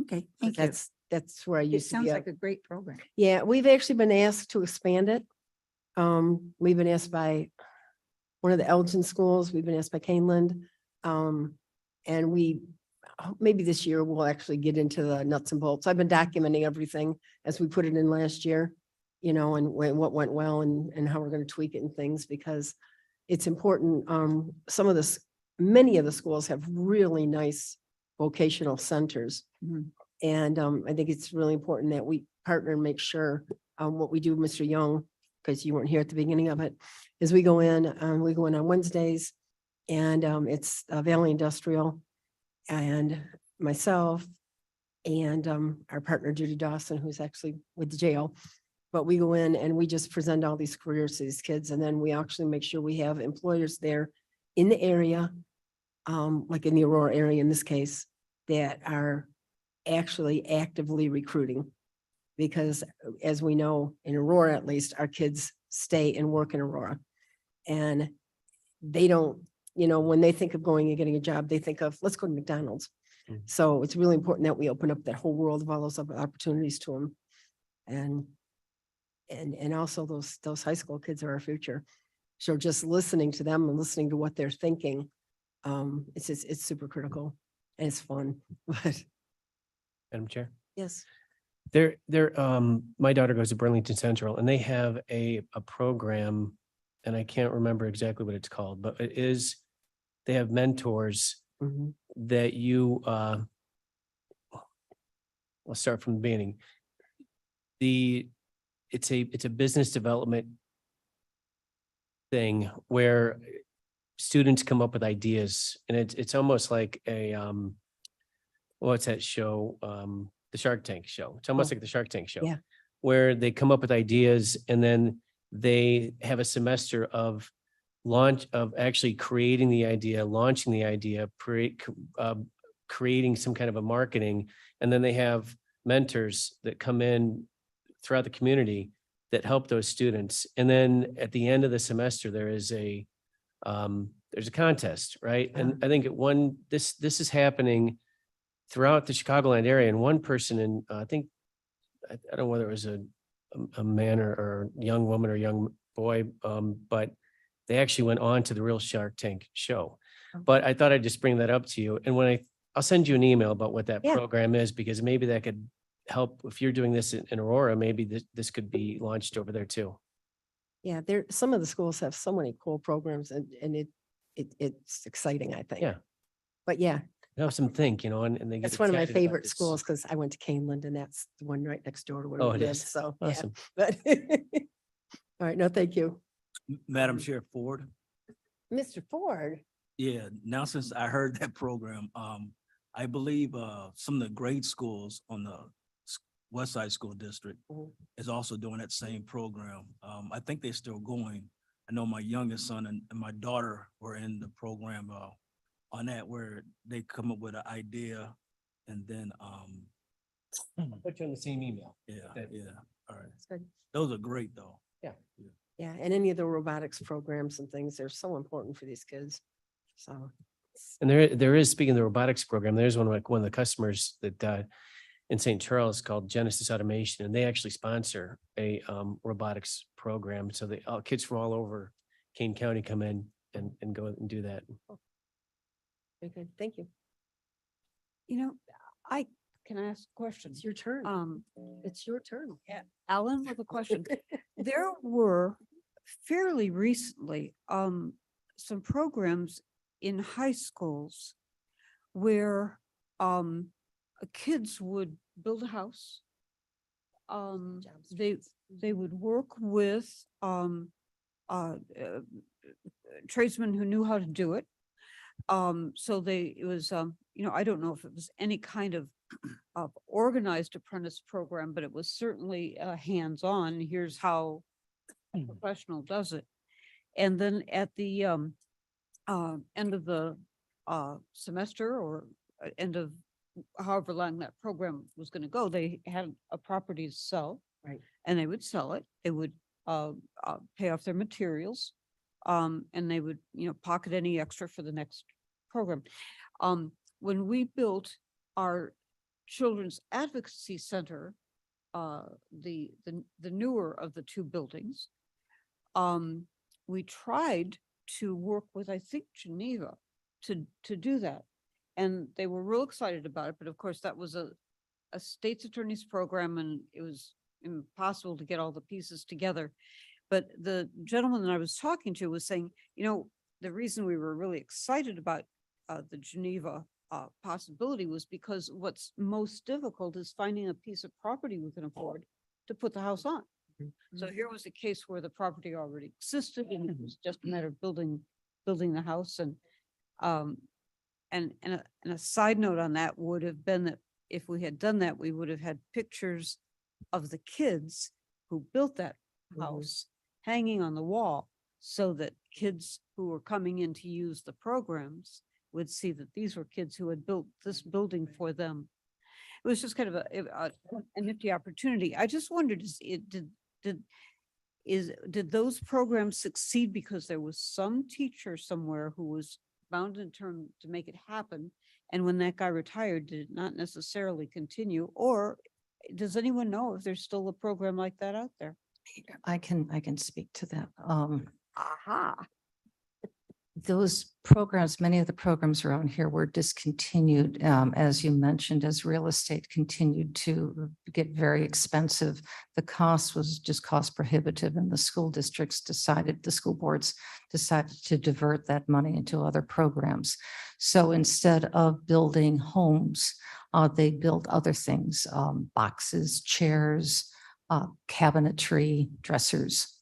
Okay, thank you. That's where I It used to sounds be. like a great program. Yeah, we've actually been asked to expand it. We've been asked by one of the Elgin schools, we've been asked by Caneland. And maybe this year we'll actually get into the nuts and bolts. I've been documenting everything as we put it in last year, and what went well and how we're going to tweak it and things, because it's important. Many of the schools have really nice vocational centers. Mhm. And I think it's really important that we partner and make sure what we do, Mr. Young, because you weren't here at the beginning of it, is we go in on Wednesdays, and it's Valley Industrial and myself and our partner Judy Dawson, who's actually with the jail. But we go in and we just present all these careers to these kids, and then we actually make sure we have employers there in the area, like in the Aurora area in this case, that are actually actively recruiting. Because as we know, in Aurora, at least, our kids stay and work in Aurora. And they don't, when they think of going and getting a job, they think of, let's go to McDonald's. Mhm. So it's really important that we open up that whole world of all those other opportunities to them. And also those high school kids are our future. So just listening to them and listening to what they're thinking, it's super critical and it's fun. But Madam Chair. yes. My daughter goes to Burlington Central and they have a program, and I can't remember exactly what it's called, but they have mentors Mhm. that I'll start from the beginning. It's a business development thing where students come up with ideas, and it's almost like what's that show? The Shark Tank show. It's almost Oh. like the Shark Tank show. Yeah. Where they come up with ideas and then they have a semester of actually creating the idea, launching the idea, creating some kind of a marketing. And then they have mentors that come in throughout the community that help those students. And then at the end of the semester, there's a contest, right? And I think this is happening throughout the Chicagoland area, and one person I don't know whether it was a man or young woman or young boy, but they actually went on to the real Shark Tank show. But I thought I'd just bring that up to you. And I'll send you an email about what that Yeah. program is, because maybe that could help. If you're doing this in Aurora, maybe this could be launched over there too. Yeah, some of the schools have so many cool programs and it's exciting, I think. Yeah. But yeah, Have some think, and they get that's one of my excited about favorite this. schools because I went to Caneland and that's the one right next door to where Oh, we it live. is. So, yeah, Awesome. but all right, no, thank you. Madam Chair Ford, Mr. Ford. yeah, now since I heard that program, I believe some of the grade schools on the West Side School District Mhm. is also doing that same program. I think they're still going. I know my youngest son and my daughter were in the program on that, where they come up with an idea and then, I'll put you on the same email. yeah, Okay. yeah, all right. That's good. Those are great, though. Yeah, and any of the robotics programs and things, they're so important for these kids. So, And there is, speaking of the robotics program, there's one of the customers that in St. Charles called Genesis Automation, and they actually sponsor a robotics program. So kids from all over Kane County come in and go and do that. very good. Thank you. You know, can I ask a question? It's your turn. It's your turn. Alan with a question. There were fairly recently, some programs in high schools where, kids would build a house. They would work with, tradesmen who knew how to do it. It was, I don't know if it was any kind of organized apprentice program, but it was certainly hands-on. Here's how a professional does it. And then at the end of the semester or end of however long that program was going to go, they had a property to sell. Right. And they would sell it. They would pay off their materials. And they would, pocket any extra for the next program. When we built our Children's Advocacy Center, the newer of the two buildings, we tried to work with, I think, Geneva to do that. And they were real excited about it. But of course, that was a state's attorney's program, and it was impossible to get all the pieces together. But the gentleman that I was talking to was saying, the reason we were really excited about the Geneva possibility was because what's most difficult is finding a piece of property we can afford to put the house on. So here was a case where the property already existed, and it was just a matter of building the house. And a side note on that would have been that if we had done that, we would have had pictures of the kids who built that house hanging on the wall, so that kids who were coming in to use the programs would see that these were kids who had built this building for them. It was just kind of a nifty opportunity. I just wondered, did those programs succeed because there was some teacher somewhere who was bound in turn to make it happen, and when that guy retired, did it not necessarily continue? Or does anyone know if there's still a program like that out there? I can speak to that. Aha. Those programs, many of the programs around here were discontinued, as you mentioned, as real estate continued to get very expensive. The cost was just cost prohibitive, and the school boards decided to divert that money into other programs. So instead of building homes, they built other things, boxes, chairs, cabinetry, dressers.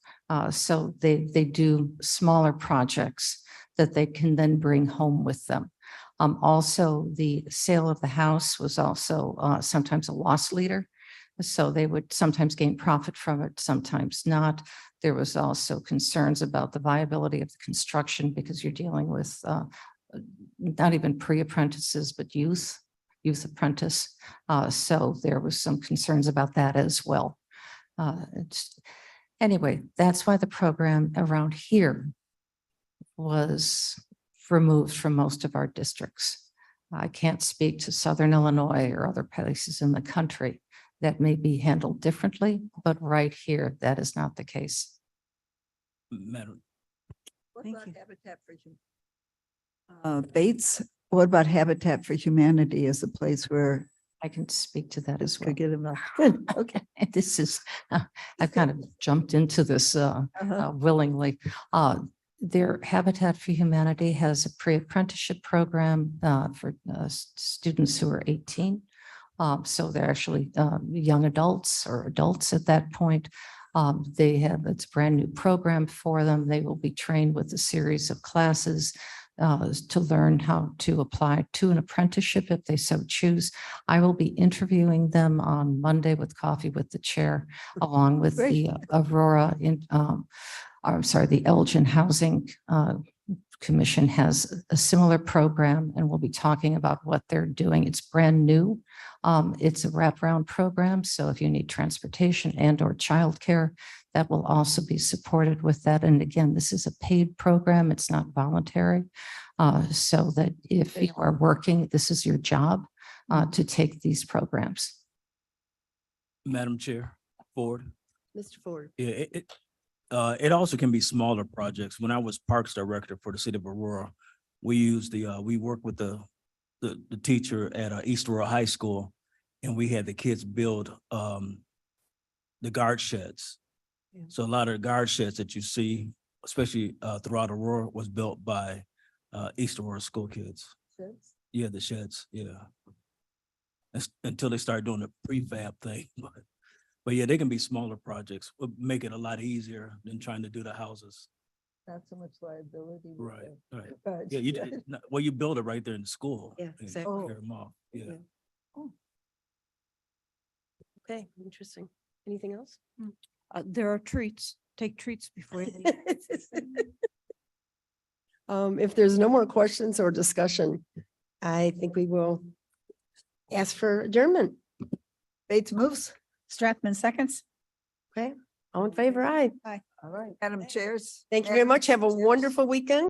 So they do smaller projects that they can then bring home with them. Also, the sale of the house was also sometimes a loss leader. So they would sometimes gain profit from it, sometimes not. There was also concerns about the viability of the construction, because you're dealing with not even pre-apprentices, but youth apprentice. So there was some concerns about that as well. Anyway, that's why the program around here was removed from most of our districts. I can't speak to Southern Illinois or other places in the country that may be handled differently, but right here, that is not the case. Madam, What Thank about you. Habitat for Bates, what about Habitat for Humanity as a place where I can speak to that as well. could get them? Good, okay. This is, I've kind of jumped into this willingly. Their Habitat for Humanity has a pre-apprenticeship program for students who are 18. So they're actually young adults or adults at that point. It's a brand new program for them. They will be trained with a series of classes to learn how to apply to an apprenticeship if they so choose. I will be interviewing them on Monday with coffee with the chair, along with the Aurora the Elgin Housing Commission has a similar program, and we'll be talking about what they're doing. It's brand new. It's a wraparound program. So if you need transportation and or childcare, that will also be supported with that. And again, this is a paid program. It's not voluntary. So that if you are working, this is your job to take these programs. Madam Chair, Ford. Mr. Ford. Yeah, it also can be smaller projects. When I was Parks Director for the city of Aurora, we used we worked with the the teacher at East Aurora High School, and we had the kids build the guard sheds. So a lot of the guard sheds that you see, especially throughout Aurora, was built by East Aurora school kids. Yeah, the sheds, yeah. Until they start doing the prefab thing, but yeah, they can be smaller projects, would make it a lot easier than trying to do the houses. Not so much liability. with Right, the right. garage Yeah, you, shed. well, you build it right there in the school. Yeah, and exactly. tear 'em off, yeah. Okay, interesting. Anything else? There are treats. Take treats before you leave. If there's no more questions or discussion, I think we will ask for adjournment. Bates moves. Strathman seconds. Okay, all in favor, aye. All right. Madam Chairs. Thank you very much. Have a wonderful weekend.